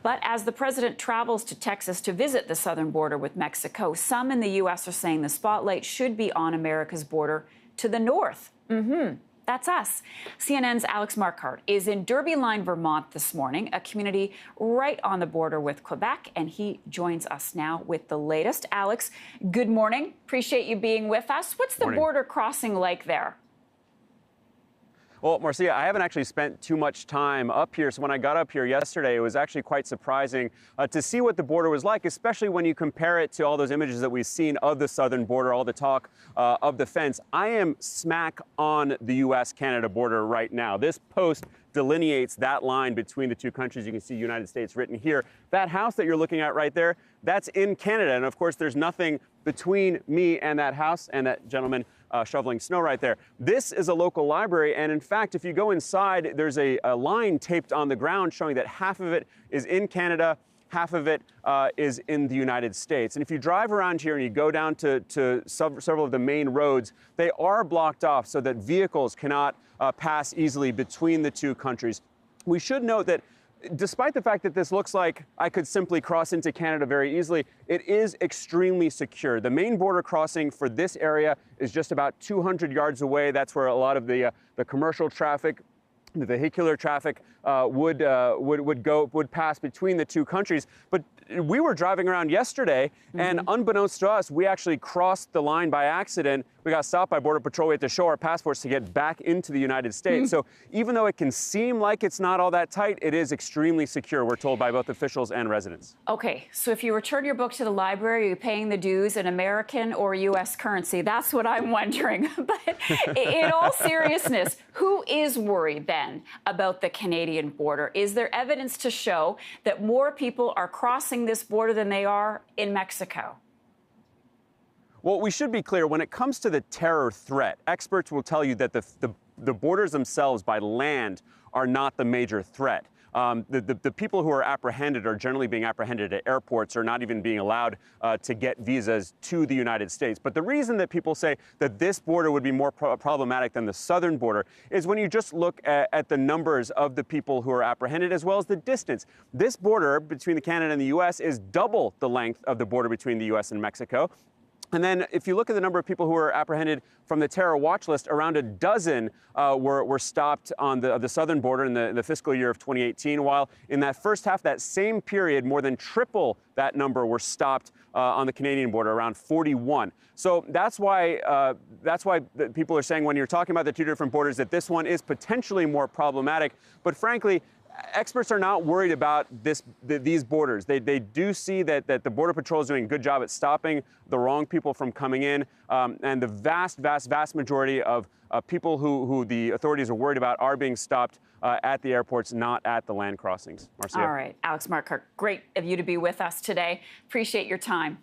But as the president travels to Texas to visit the southern border with Mexico, some in the U.S. are saying the spotlight should be on America's border to the north. That's us. CNN's Alex Marquardt is in Derby Line, Vermont this morning, a community right on the border with Quebec, and he joins us now with the latest. Alex, good morning. Appreciate you being with us. What's the border crossing like there? Well, Marcia, I haven't actually spent too much time up here, so when I got up here yesterday, it was actually quite surprising to see what the border was like, especially when you compare it to all those images that we've seen of the southern border, all the talk of the fence. I am smack on the U.S. Canada border right now. This post delineates that line between the two countries. You can see United States written here. That house that you're looking at right there, that's in Canada. And of course, there's nothing between me and that house and that gentleman shoveling snow right there. This is a local library, and in fact, if you go inside, there's a line taped on the ground showing that half of it is in Canada, half of it is in the United States. And if you drive around here and you go down to several of the main roads, they are blocked off so that vehicles cannot pass easily between the two countries. We should note that despite the fact that this looks like I could simply cross into Canada very easily, it is extremely secure. The main border crossing for this area is just about 200 yards away. That's where a lot of the commercial traffic, the vehicular traffic would pass between the two countries. But we were driving around yesterday, and unbeknownst to us, we actually crossed the line by accident. We got stopped by Border Patrol. We had to show our passports to get back into the United States. So even though it can seem like it's not all that tight, it is extremely secure, we're told by both officials and residents. Okay, so if you return your book to the library, are you paying the dues in American or U.S. currency? That's what I'm wondering. But in all seriousness, who is worried then about the Canadian border? Is there evidence to show that more people are crossing this border than they are in Mexico? Well, we should be clear, when it comes to the terror threat, experts will tell you that the borders themselves by land are not the major threat. The people who are apprehended are generally being apprehended at airports or not even being allowed to get visas to the United States. But the reason that people say that this border would be more problematic than the southern border is when you just look at the numbers of the people who are apprehended as well as the distance. This border between Canada and the U.S. is double the length of the border between the U.S. and Mexico. And then if you look at the number of people who were apprehended from the terror watch list, around a dozen were stopped on the southern border in the fiscal year of 2018, while in that first half, that same period, more than triple that number were stopped on the Canadian border, around 41. So that's why people are saying when you're talking about the two different borders that this one is potentially more problematic. But frankly, experts are not worried about these borders. They do see that the Border Patrol is doing a good job at stopping the wrong people from coming in. And the vast majority of people who the authorities are worried about are being stopped at the airports, not at the land crossings. Marcia. All right. Alex Marquardt, great of you to be with us today. Appreciate your time.